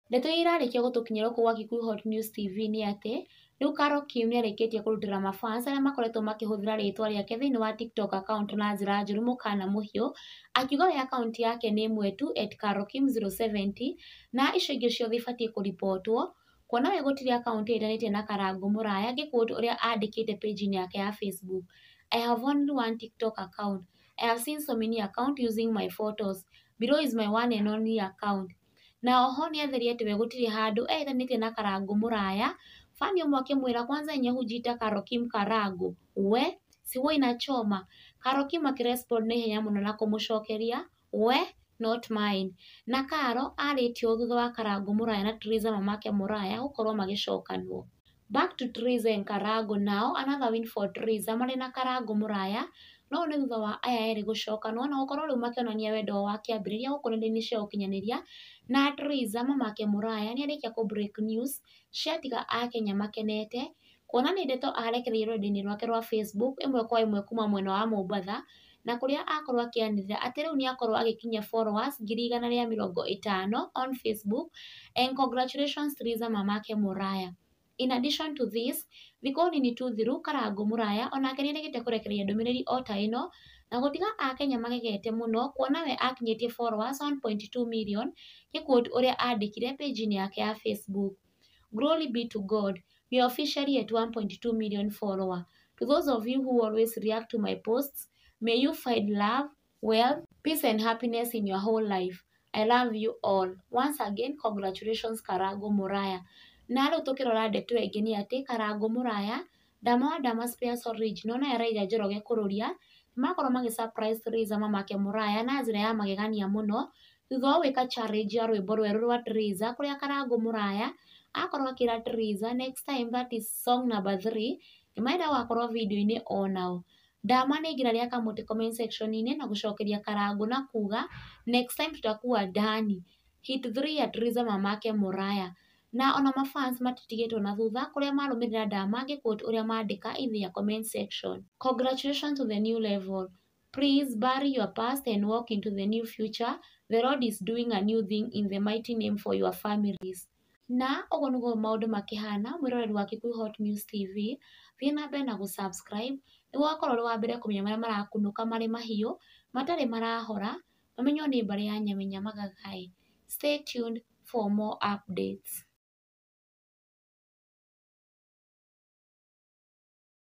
Ndeto irarĩkia gũtũkinyĩra gũkũ gwa Kikuyu Hot News TV nĩ atĩ rĩu Carol Kim nĩarĩkĩtie kũrutĩra mafans arĩa makoretwo makĩhũthĩra rĩtwa rĩake thĩinĩ wa TikTok account na njĩra njũru mũkana mũhiũ, akiuga we account yake nĩ ĩmwe tu @carolkim070 na icio ingĩ ciothe ibatiĩ kũribotwo, kuona we gũtirĩ account ĩtanĩtie na Karangũ Mũraya ngĩquote ũrĩa andĩkĩte page-inĩ yake ya Facebook. I have only one TikTok account. I have seen so many accounts using my photos. Below is my one and only account. Na oho nĩatheria atĩ we gũtirĩ handũ etanĩtie na Karangũ Mũraya. Fani ũmwe akĩmwĩra kwanza yenye hujiita Carol Kim Karangũ, we si wewe inachoma. Carol Kim akĩrespond na ihenya mũno na kũmũcokeria, we not mine. Na Carol arĩtio thutha wa Karangũ Mũraya na Teresa mamake Mũraya gũkorwo magĩcokanwo. Back to Teresa and Karangũ now, another win for Teresa marĩ na Karangũ Mũraya, no nĩ thutha wa aya erĩ gũcokanwo na gũkorwo rĩu makĩonania wendo wa kĩambĩrĩria gũkũ nenda-inĩ cia ũkinyanĩria, na Teresa mamake Mũraya nĩarĩkia kũ break news ciatiga Akenya makenete, kuona nĩ ndeto arekereirie rũrenda-inĩ rwake rwa Facebook ĩmwe kwa ĩmwe kuma mwena wa Mombatha, na kũrĩa akorwo akĩanĩrĩra atĩ rĩu nĩakorwo agĩkinyia followers 150,000 on Facebook, and congratulations Teresa mamake Mũraya. In addition to this, thikũ nini tu thiru Karangũ Mũraya onake nĩarĩkĩte kũrekereria ndũmĩrĩri o ta ĩno na gũtiga Akenya magegete mũno kuona we akinyĩtie followers 1.2 million gĩquote ũrĩa andĩkire page-inĩ yake ya Facebook. Glory be to God, we are officially at 1.2 million follower. To those of you who always react to my posts, may you find love, wealth, peace and happiness in your whole life. I love you all. Once again, congratulations Karangũ Mũraya. Na rĩu tũkĩrora ndeto ĩngĩ nĩ atĩ Karangũ Mũraya, Ndama wa Ndama Spares Original na Raila Njoroge Kururia nĩmakorwo magĩ-surprise Teresa mamake Mũraya na njĩra ya magegania mũno thutha wa gwĩka challenge ya rwĩmbo rwerũ rwa Teresa kũrĩa Karangũ Mũraya akorwo akĩra Teresa next time, that is song number 3, nĩmarenda gũgakorwo video-inĩ o nao. Ndama nĩaingĩra kamũtĩ comment section-inĩ na gũcokeria Karangũ na kuga next time tutakuwa ndani, hit 3 ya Teresa mamake Mũraya. Na ona mafans matitigĩtwo na thutha kũrĩa marũmĩrĩra Ndama ngĩquote ũrĩa mandĩka in their comment section. Congratulations to the new level. Please bury your past and walk into the new future. The Lord is doing a new thing in the mighty name for your families. Na ũguo nĩguo maũndũ makĩhana mwĩroreri wa Kikuyu Hot News TV, thiĩ na mbere na gũ-subscribe nĩguo ũgakorwo ũrĩ wa mbere kũmenya marĩa marakunũka marĩ mahiũ matarĩ marahora, mamenywo nĩ mbarĩ ya Nyamenya Magagai. Stay tuned for more updates.